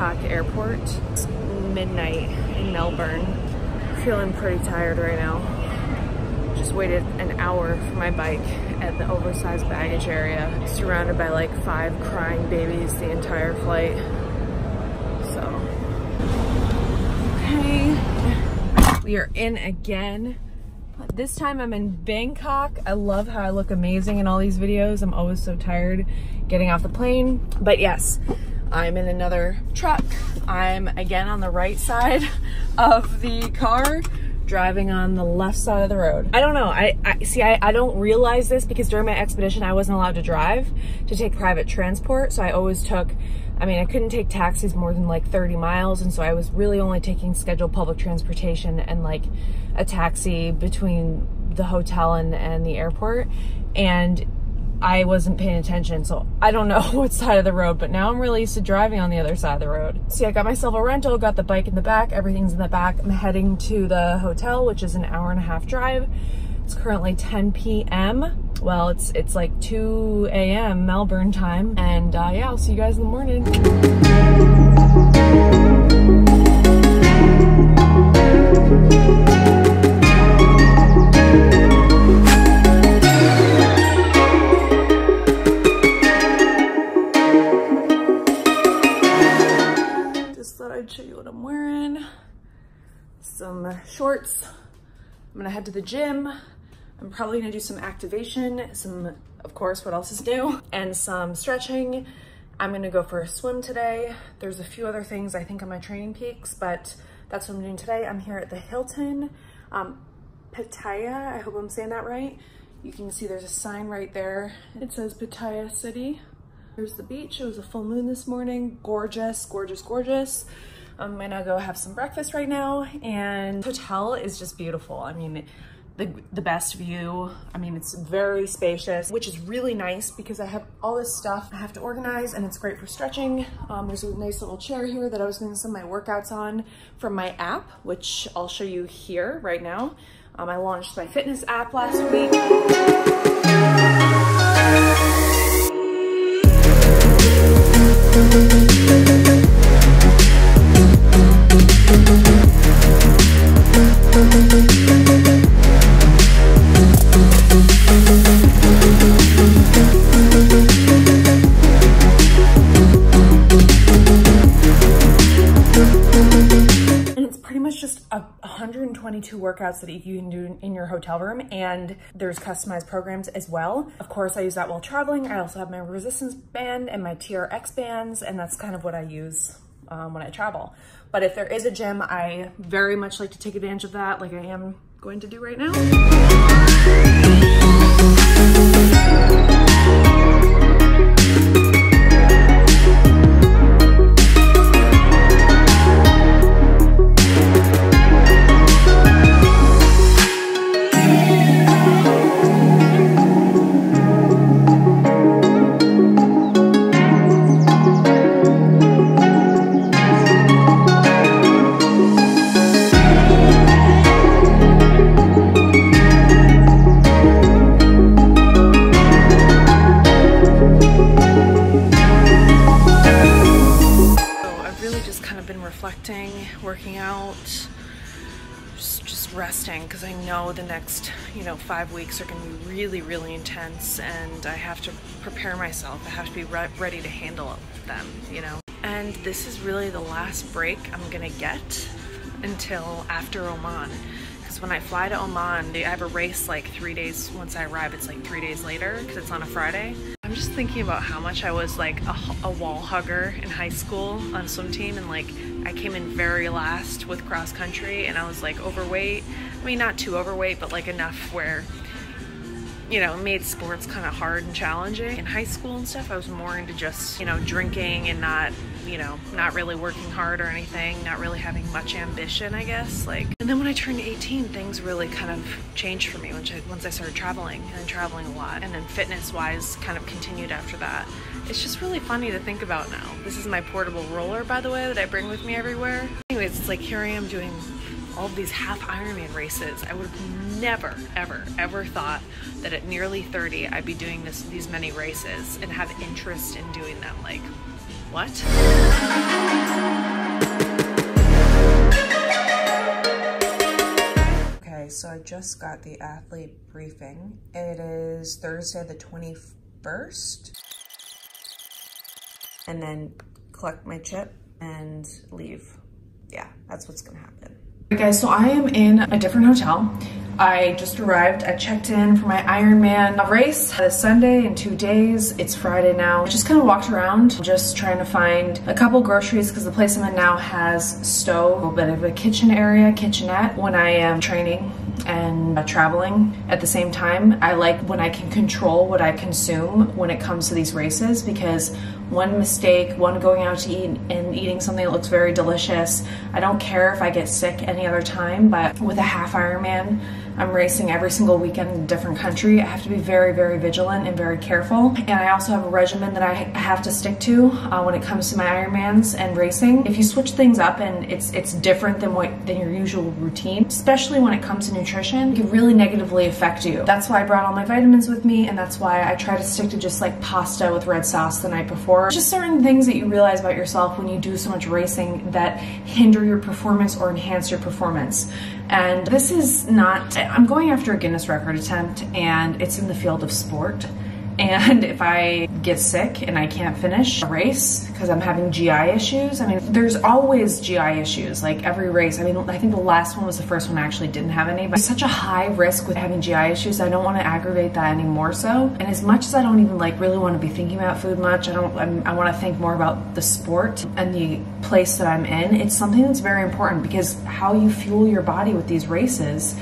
Bangkok airport. It's midnight in Melbourne. Feeling pretty tired right now. Just waited an hour for my bike at the oversized baggage area, surrounded by like 5 crying babies the entire flight. So, okay, we are in again. This time I'm in Bangkok. I love how I look amazing in all these videos. I'm always so tired getting off the plane. But yes, I'm in another truck. I'm again on the right side of the car, driving on the left side of the road. I don't know, I don't realize this because during my expedition I wasn't allowed to drive, to take private transport. So I always took, I couldn't take taxis more than like 30 miles. And so I was really only taking scheduled public transportation and like a taxi between the hotel and the airport. And I wasn't paying attention, so I don't know what side of the road, but now I'm really used to driving on the other side of the road. See, I got myself a rental, got the bike in the back, everything's in the back. I'm heading to the hotel, which is an hour-and-a-half drive. It's currently 10 p.m. Well, it's like 2 a.m. Melbourne time. And yeah, I'll see you guys in the morning. I'd show you what I'm wearing. Some shorts. I'm gonna head to the gym. I'm probably gonna do some activation, of course, what else is new, and some stretching. I'm gonna go for a swim today. There's a few other things I think on my training peaks, but that's what I'm doing today. I'm here at the Hilton Pattaya. I hope I'm saying that right. You can see there's a sign right there. It says Pattaya City. Here's the beach. It was a full moon this morning. Gorgeous, gorgeous, gorgeous. I'm gonna go have some breakfast right now, and the hotel is just beautiful. The best view. It's very spacious, which is really nice because I have all this stuff I have to organize, and it's great for stretching. There's a nice little chair here that I was gonna send my workouts on from my app, which I'll show you here right now. I launched my fitness app last week. And it's pretty much just 122 workouts that you can do in your hotel room, and there's customized programs as well. Of course, I use that while traveling. I also have my resistance band and my TRX bands, and that's kind of what I use when I travel. But if there is a gym, I very much like to take advantage of that, like I am going to do right now. Working out, just resting, because I know the next 5 weeks are going to be really, really intense, and I have to prepare myself. I have to be ready to handle them, And this is really the last break I'm gonna get until after Oman, because when I fly to Oman, I have a race like 3 days. Once I arrive, it's like 3 days later because it's on a Friday. I'm just thinking about how much I was like a wall hugger in high school on swim team, and like I came in very last with cross country, and I was like overweight. Not too overweight, but like enough where, it made sports kind of hard and challenging. In high school and stuff, I was more into just, drinking and not really working hard or anything, not really having much ambition, I guess. And then when I turned 18, things really kind of changed for me once I started traveling, and traveling a lot. And then fitness-wise kind of continued after that. It's just really funny to think about now. This is my portable roller, by the way, that I bring with me everywhere. Anyways, it's like here I am doing all of these half Ironman races. I would have never, ever, ever thought that at nearly 30, I'd be doing these many races and have interest in doing them. Like, what? just got the athlete briefing. It is Thursday the 21st. And then collect my chip and leave. Yeah, that's what's gonna happen. Okay guys, so I am in a different hotel. I just arrived. I checked in for my Ironman race this Sunday in 2 days. It's Friday now. I just kind of walked around, just trying to find a couple groceries because the place I'm in now has stove, a little bit of a kitchen area, kitchenette. When I am training and traveling at the same time, I like when I can control what I consume when it comes to these races, because one mistake, one going out to eat and eating something that looks very delicious, I don't care if I get sick any other time, but with a half Ironman, I'm racing every single weekend in a different country. I have to be very, very vigilant and very careful. And I also have a regimen that I have to stick to when it comes to my Ironmans and racing. If you switch things up and it's different than your usual routine, especially when it comes to nutrition, it can really negatively affect you. That's why I brought all my vitamins with me, and that's why I try to stick to just like pasta with red sauce the night before. Just certain things that you realize about yourself when you do so much racing that hinder your performance or enhance your performance. And this is not, I'm going after a Guinness record attempt, and it's in the field of sport. And if I get sick and I can't finish a race because I'm having GI issues, I mean, there's always GI issues, like every race. I mean, I think the last one was the first one I actually didn't have any, but it's such a high risk with having GI issues. I don't want to aggravate that any more so. And as much as I don't even like really want to be thinking about food much, I want to think more about the sport and the place that I'm in. It's something that's very important, because how you fuel your body with these races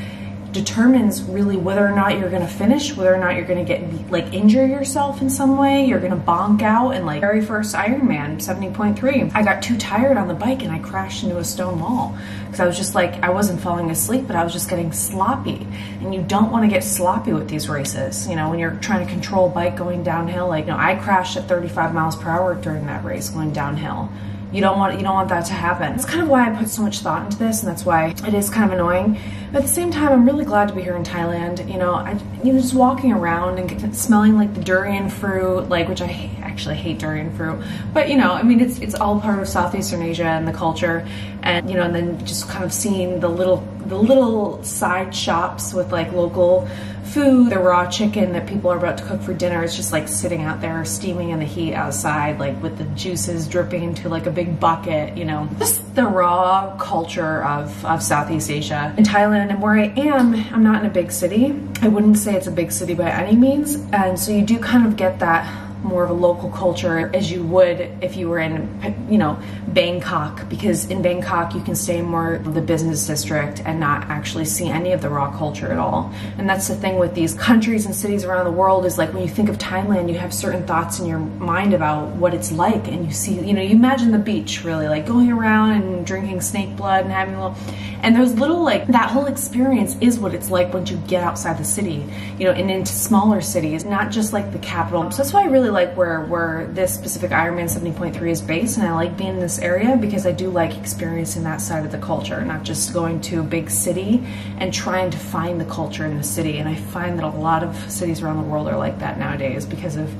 determines really whether or not you're gonna finish, whether or not you're gonna get like injure yourself in some way, you're gonna bonk out. And like very first Ironman 70.3, I got too tired on the bike and I crashed into a stone wall because I was just like, I wasn't falling asleep, but I was just getting sloppy. And you don't want to get sloppy with these races, you know, when you're trying to control bike going downhill. Like, you know, I crashed at 35 miles per hour during that race going downhill. You don't want that to happen. That's kind of why I put so much thought into this, and that's why it is kind of annoying. But at the same time, I'm really glad to be here in Thailand. You know, just walking around and smelling like the durian fruit, like, which I actually hate durian fruit, but you know, I mean, it's all part of Southeastern Asia and the culture, and you know, and then just kind of seeing the little side shops with like local food, the raw chicken that people are about to cook for dinner. It's just like sitting out there steaming in the heat outside, like with the juices dripping into like a big bucket, you know, just the raw culture of Southeast Asia. In Thailand, and where I am, I'm not in a big city. I wouldn't say it's a big city by any means, and so you do kind of get that more of a local culture as you would if you were in, you know, Bangkok, because in Bangkok you can stay more of the business district and not actually see any of the raw culture at all. And that's the thing with these countries and cities around the world, is like when you think of Thailand, you have certain thoughts in your mind about what it's like, and you see, you know, you imagine the beach, really, like going around and drinking snake blood and having a little, and those little, like, that whole experience is what it's like once you get outside the city, you know, and into smaller cities, not just like the capital. So that's why I really like where this specific Ironman 70.3 is based, and I like being in this area because I do like experiencing that side of the culture, not just going to a big city and trying to find the culture in the city. And I find that a lot of cities around the world are like that nowadays because of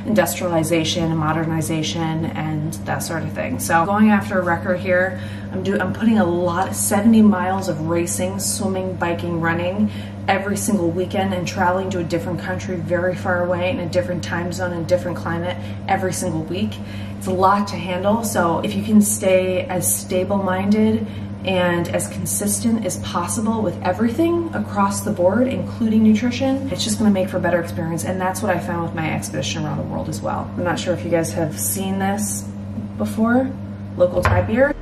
industrialization and modernization and that sort of thing. So going after a record here, I'm putting a lot, 70 miles of racing, swimming, biking, running every single weekend, and traveling to a different country very far away in a different time zone and different climate every single week. It's a lot to handle. So if you can stay as stable-minded and as consistent as possible with everything across the board, including nutrition, it's just going to make for a better experience. And that's what I found with my expedition around the world as well. I'm not sure if you guys have seen this before. Local Thai beer.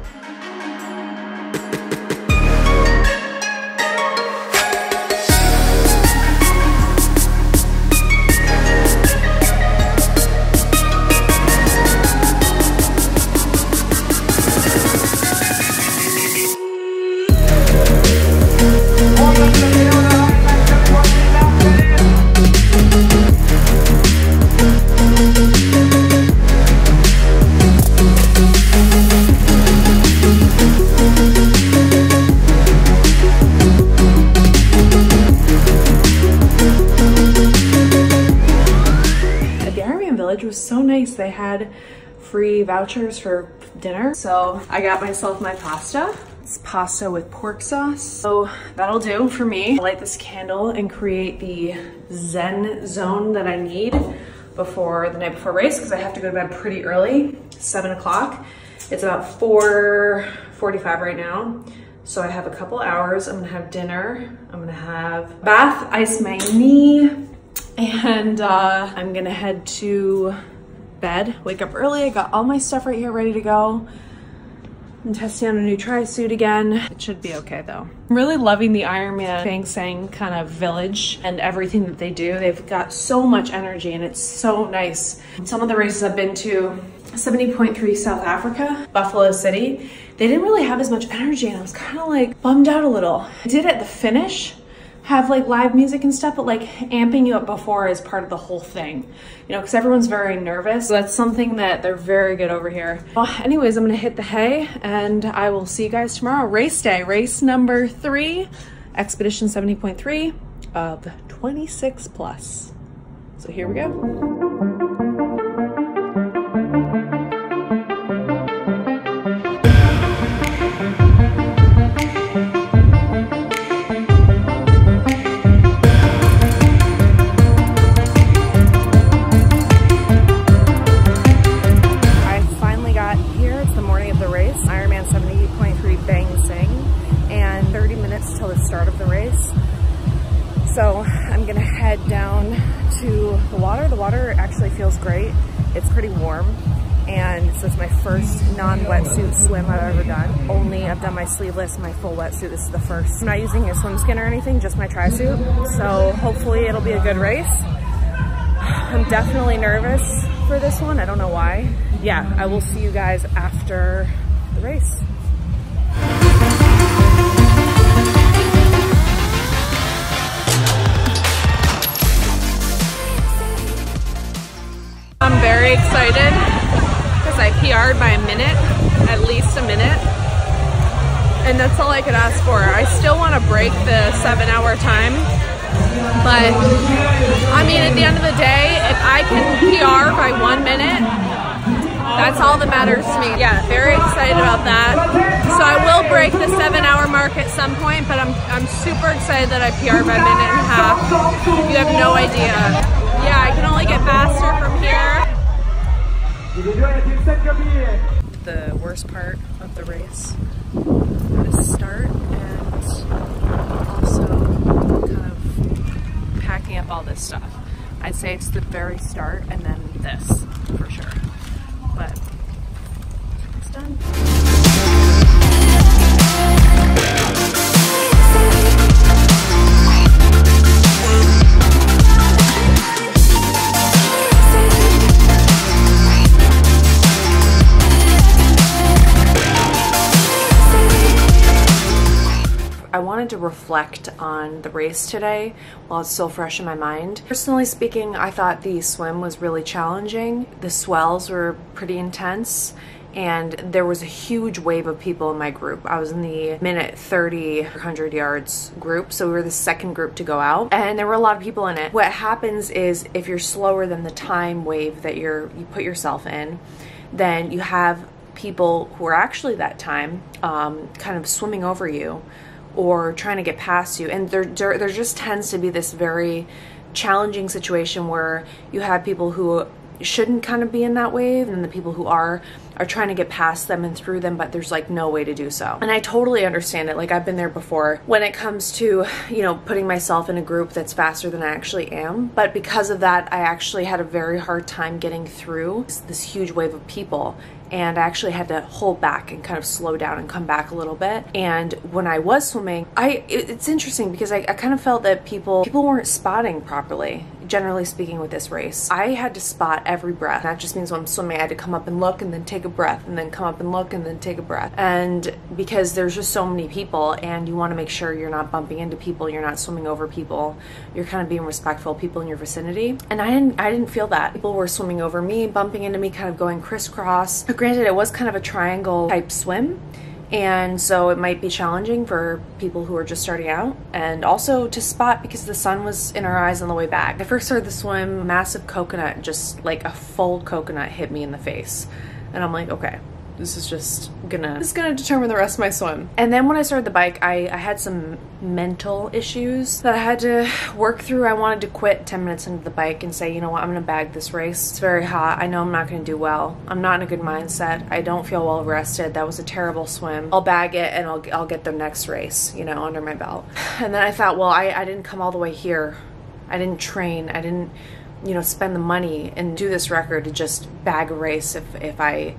Was so nice. They had free vouchers for dinner, so I got myself my pasta It's pasta with pork sauce. So that'll do for me. I'll light this candle and create the Zen zone that I need before the night before race, because I have to go to bed pretty early, 7 o'clock. It's about 4:45 right now. So I have a couple hours. I'm gonna have dinner. I'm gonna have a bath, ice my knee, and I'm gonna head to bed, wake up early. I got all my stuff right here ready to go. I'm testing on a new tri-suit again. It should be okay though. I'm really loving the Ironman Bang Sang kind of village and everything that they do. They've got so much energy and it's so nice. Some of the races I've been to, 70.3 South Africa, Buffalo City, they didn't really have as much energy and I was kind of like bummed out a little. I did at the finish have like live music and stuff, but like amping you up before is part of the whole thing, you know, because everyone's very nervous. So that's something that they're very good over here. Well, anyways, I'm gonna hit the hay and I will see you guys tomorrow. Race day, race number 3, Expedition 70.3 of 26 plus. So here we go. So I'm gonna head down to the water. The water actually feels great. It's pretty warm. And so it's my first non-wetsuit swim I've ever done. I've done my sleeveless, my full wetsuit. This is the first. I'm not using a swim skin or anything, just my tri-suit. So hopefully it'll be a good race. I'm definitely nervous for this one. I don't know why. Yeah, I will see you guys after the race. I'm very excited because I PR'd by a minute, at least a minute, and that's all I could ask for. I still want to break the 7-hour time, but I mean, at the end of the day, if I can PR by 1 minute, that's all that matters to me. Yeah, very excited about that. So I will break the 7-hour mark at some point, but I'm super excited that I PR'd by a minute and a half. You have no idea. Yeah, I can only get faster from here. The worst part of the race, the start, and also kind of packing up all this stuff. I'd say it's the very start and then this, for sure. But it's done. I wanted to reflect on the race today while it's still fresh in my mind. Personally speaking, I thought the swim was really challenging. The swells were pretty intense and there was a huge wave of people in my group. I was in the minute 30, 100 yards group, so we were the second group to go out, and there were a lot of people in it. What happens is if you're slower than the time wave that you put yourself in, then you have people who are actually that time kind of swimming over you or trying to get past you, and there just tends to be this very challenging situation where you have people who shouldn't kind of be in that wave, and the people who are trying to get past them and through them, but there's like no way to do so. And I totally understand it. Like, I've been there before when it comes to, you know, putting myself in a group that's faster than I actually am. But because of that, I actually had a very hard time getting through this huge wave of people. And I actually had to hold back and kind of slow down and come back a little bit. And when I was swimming, it's interesting because I kind of felt that people weren't spotting properly, generally speaking, with this race. I had to spot every breath. That just means when I'm swimming, I had to come up and look and then take a breath and then come up and look and then take a breath. And because there's just so many people and you want to make sure you're not bumping into people, you're not swimming over people, you're kind of being respectful of people in your vicinity. And I didn't feel that. People were swimming over me, bumping into me, kind of going crisscross. Granted, it was kind of a triangle type swim, and so it might be challenging for people who are just starting out, and also to spot because the sun was in our eyes on the way back. I first started the swim, a massive coconut, just like a full coconut, hit me in the face, and I'm like, okay, this is just gonna determine the rest of my swim. And then when I started the bike, I had some mental issues that I had to work through. I wanted to quit 10 minutes into the bike and say, you know what, I'm gonna bag this race. It's very hot. I know I'm not gonna do well. I'm not in a good mindset. I don't feel well rested. That was a terrible swim. I'll bag it and I'll get the next race, you know, under my belt. And then I thought, well, I didn't come all the way here. I didn't train. I didn't, you know, spend the money and do this record to just bag a race if I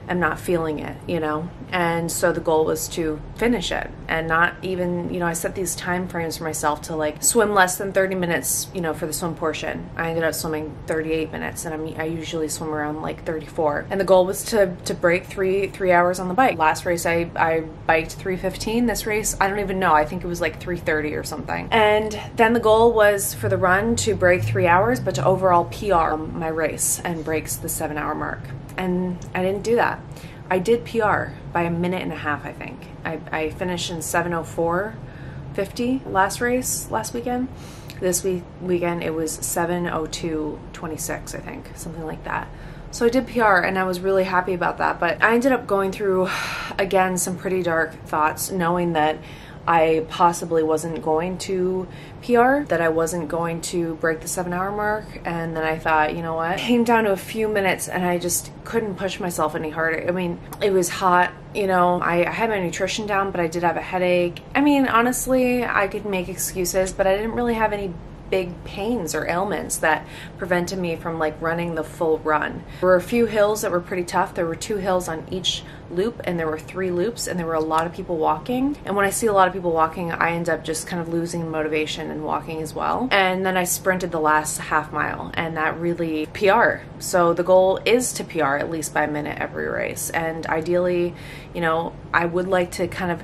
am not feeling it, you know? And so the goal was to finish it and not even, you know, I set these time frames for myself to like swim less than 30 minutes, you know, for the swim portion. I ended up swimming 38 minutes and I usually swim around like 34. And the goal was to break three hours on the bike. Last race I biked 3:15. This race, I don't even know. I think it was like 3:30 or something. And then the goal was for the run to break 3 hours, but to overall PR my race and breaks the 7-hour mark. And I didn't do that. I did PR by a minute and a half, I think. I finished in 7:04:50 last weekend. This weekend it was 7:02:26, I think, something like that. So I did PR and I was really happy about that. But I ended up going through, again, some pretty dark thoughts, knowing that I possibly wasn't going to PR, that I wasn't going to break the 7-hour mark. And then I thought, you know what? It came down to a few minutes and I just couldn't push myself any harder. I mean, it was hot, you know, I had my nutrition down, but I did have a headache. I mean, honestly, I could make excuses, but I didn't really have any big pains or ailments that prevented me from like running the full run. There were a few hills that were pretty tough. There were 2 hills on each loop and there were 3 loops and there were a lot of people walking. And when I see a lot of people walking, I end up just kind of losing motivation and walking as well. And then I sprinted the last half mile and that really PR. So the goal is to PR at least by a minute every race. And ideally, you know, I would like to kind of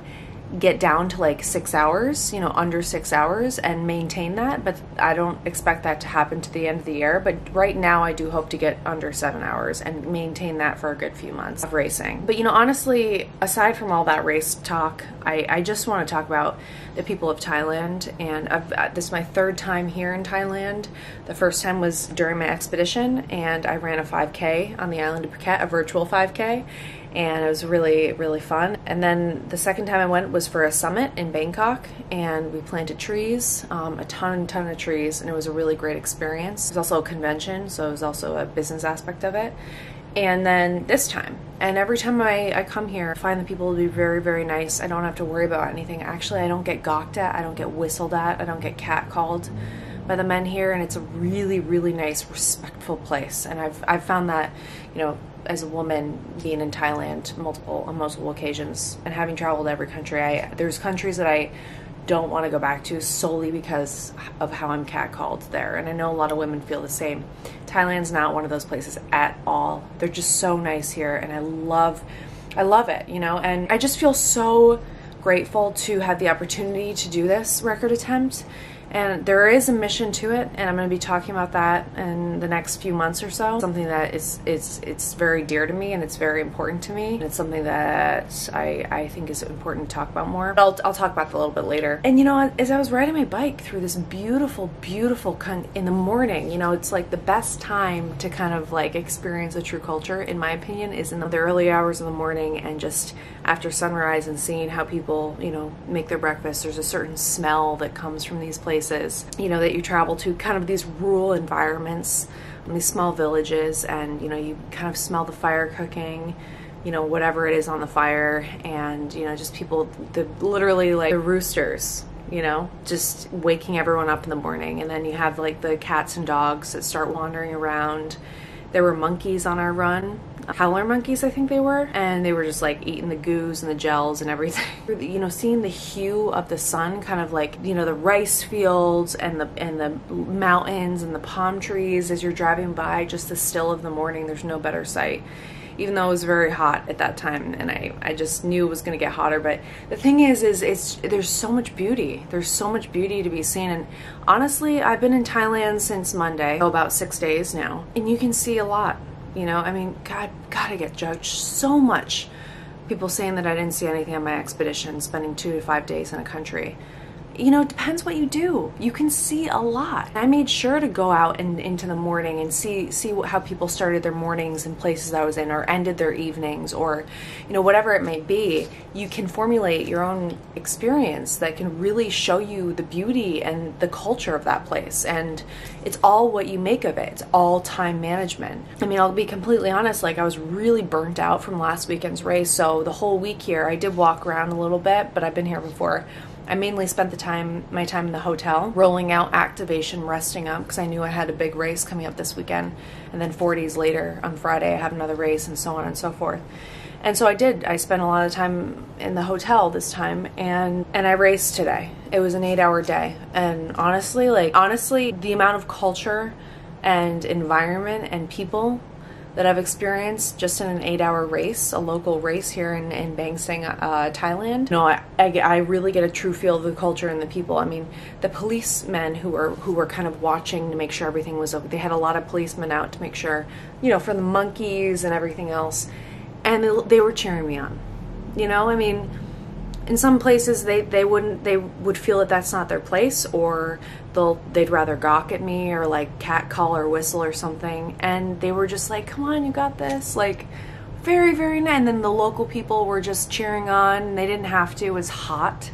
get down to like 6 hours, you know, under 6 hours and maintain that, but I don't expect that to happen to the end of the year. But right now I do hope to get under 7 hours and maintain that for a good few months of racing. But you know, honestly, aside from all that race talk, I just want to talk about the people of Thailand. And this is my 3rd time here in Thailand. The first time was during my expedition and I ran a 5K on the island of Phuket, a virtual 5K. And it was really, really fun. And then the second time I went was for a summit in Bangkok, and we planted trees, a ton of trees, and it was a really great experience. It was also a convention, so it was also a business aspect of it. And then this time, and every time I come here, I find the people to be very, very nice. I don't have to worry about anything. Actually, I don't get gawked at, I don't get whistled at, I don't get catcalled by the men here, and it's a really, really nice, respectful place. And I've found that, you know, as a woman being in Thailand on multiple occasions and having traveled every country, there's countries that I don't want to go back to solely because of how I'm catcalled there. And I know a lot of women feel the same. Thailand's not one of those places at all. They're just so nice here and I love it, you know, and I just feel so grateful to have the opportunity to do this record attempt. And there is a mission to it, and I'm going to be talking about that in the next few months or so. Something that it's very dear to me, and it's very important to me. And it's something that I think is important to talk about more. But I'll talk about that a little bit later. And you know, as I was riding my bike through this beautiful in the morning, you know, it's like the best time to kind of like experience a true culture, in my opinion, is in the early hours of the morning and just after sunrise and seeing how people, you know, make their breakfast. There's a certain smell that comes from these places, you know, that you travel to, kind of these rural environments, these small villages, and you know, you kind of smell the fire cooking, you know, whatever it is on the fire, and you know, just people, literally like the roosters, you know, just waking everyone up in the morning. And then you have like the cats and dogs that start wandering around. There were monkeys on our run, howler monkeys I think they were, and they were just like eating the goos and the gels and everything. You know, seeing the hue of the sun, kind of like, you know, the rice fields and the mountains and the palm trees as you're driving by, just the still of the morning. There's no better sight. Even though it was very hot at that time, and I just knew it was going to get hotter. But the thing is there's so much beauty. There's so much beauty to be seen. And honestly, I've been in Thailand since Monday, about 6 days now, and you can see a lot. You know, I mean, God, I get judged so much. People saying that I didn't see anything on my expedition, spending 2 to 5 days in a country. you know, it depends what you do. You can see a lot. I made sure to go out and into the morning and see how people started their mornings in places I was in, or ended their evenings, or, you know, whatever it may be. You can formulate your own experience that can really show you the beauty and the culture of that place. And it's all what you make of it. It's all time management. I mean, I'll be completely honest, like I was really burnt out from last weekend's race. So the whole week here, I did walk around a little bit, but I've been here before. I mainly spent my time in the hotel, rolling out activation, resting up, because I knew I had a big race coming up this weekend. And then 4 days later, on Friday, I have another race, and so on and so forth. And so I did. I spent a lot of time in the hotel this time, and I raced today. It was an 8-hour day. And honestly, the amount of culture and environment and people that I've experienced just in an 8-hour race, a local race here in Bang Seng, Thailand. No, I really get a true feel of the culture and the people. I mean, the policemen who were kind of watching to make sure everything was okay. They had a lot of policemen out to make sure, you know, for the monkeys and everything else. And they were cheering me on. You know, I mean, in some places they would feel that that's not their place, or they'd rather gawk at me or like cat call or whistle or something. And they were just like, come on, you got this. Like, very, very nice. And then the local people were just cheering on. They didn't have to. It was hot.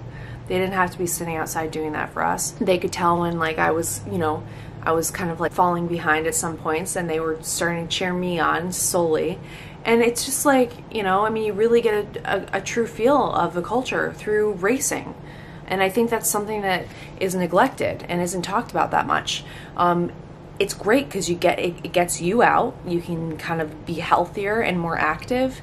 They didn't have to be sitting outside doing that for us. They could tell when, like, I was, you know, I was kind of like falling behind at some points, and they were starting to cheer me on solely. And it's just like, you know, I mean, you really get a true feel of the culture through racing. And I think that's something that is neglected and isn't talked about that much. It's great because it gets you out. You can kind of be healthier and more active.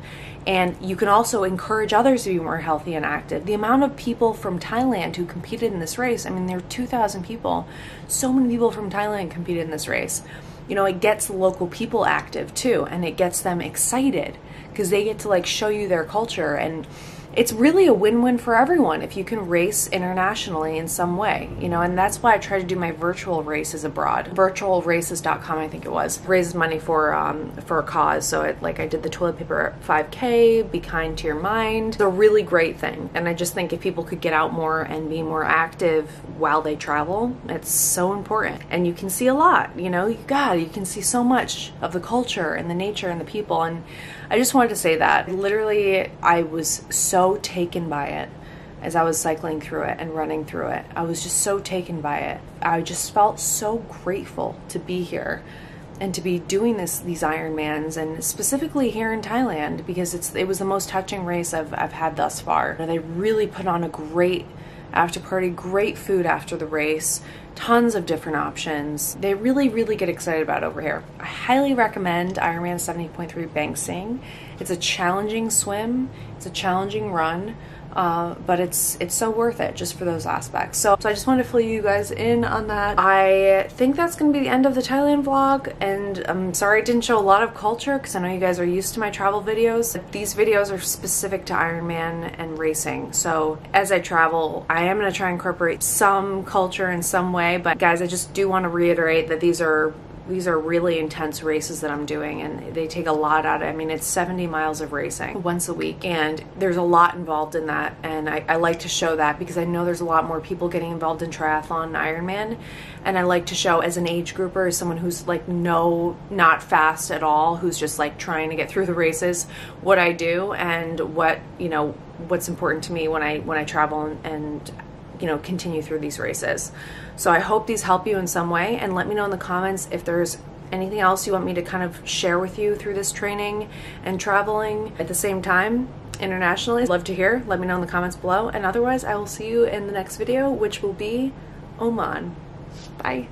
And you can also encourage others to be more healthy and active. The amount of people from Thailand who competed in this race, I mean, there were 2,000 people. So many people from Thailand competed in this race. You know, it gets the local people active too, and it gets them excited because they get to like show you their culture. And it's really a win-win for everyone if you can race internationally in some way, you know. And that's why I try to do my virtual races abroad. Virtualraces.com, I think it was, raises money for a cause. So I did the toilet paper 5K, Be Kind to Your Mind. It's a really great thing, and I just think if people could get out more and be more active while they travel, it's so important. And you can see a lot, you know. You can see so much of the culture and the nature and the people. And I just wanted to say that. Literally, I was so taken by it as I was cycling through it and running through it. I was just so taken by it. I just felt so grateful to be here and to be doing these Ironmans, and specifically here in Thailand, because it was the most touching race I've had thus far. They really put on a great after party, great food after the race, tons of different options. They really, really get excited about it over here. I highly recommend Ironman 70.3 Bang Seng. It's a challenging swim, it's a challenging run, but it's so worth it just for those aspects. So I just wanted to fill you guys in on that. I think that's going to be the end of the Thailand vlog, and I'm sorry I didn't show a lot of culture because I know you guys are used to my travel videos. These videos are specific to Ironman and racing, so as I travel, I am going to try and incorporate some culture in some way. But guys, I just do want to reiterate that these are really intense races that I'm doing, and they take a lot out of it. I mean, it's 70 miles of racing once a week, and there's a lot involved in that, and I like to show that because I know there's a lot more people getting involved in triathlon and Ironman, and I like to show as an age grouper, as someone who's like not fast at all, who's just like trying to get through the races, what I do and what, you know, what's important to me when I travel and you know, continue through these races. So I hope these help you in some way, and let me know in the comments if there's anything else you want me to kind of share with you through this training and traveling at the same time internationally. I'd love to hear. Let me know in the comments below, and otherwise I will see you in the next video, which will be Oman. Bye.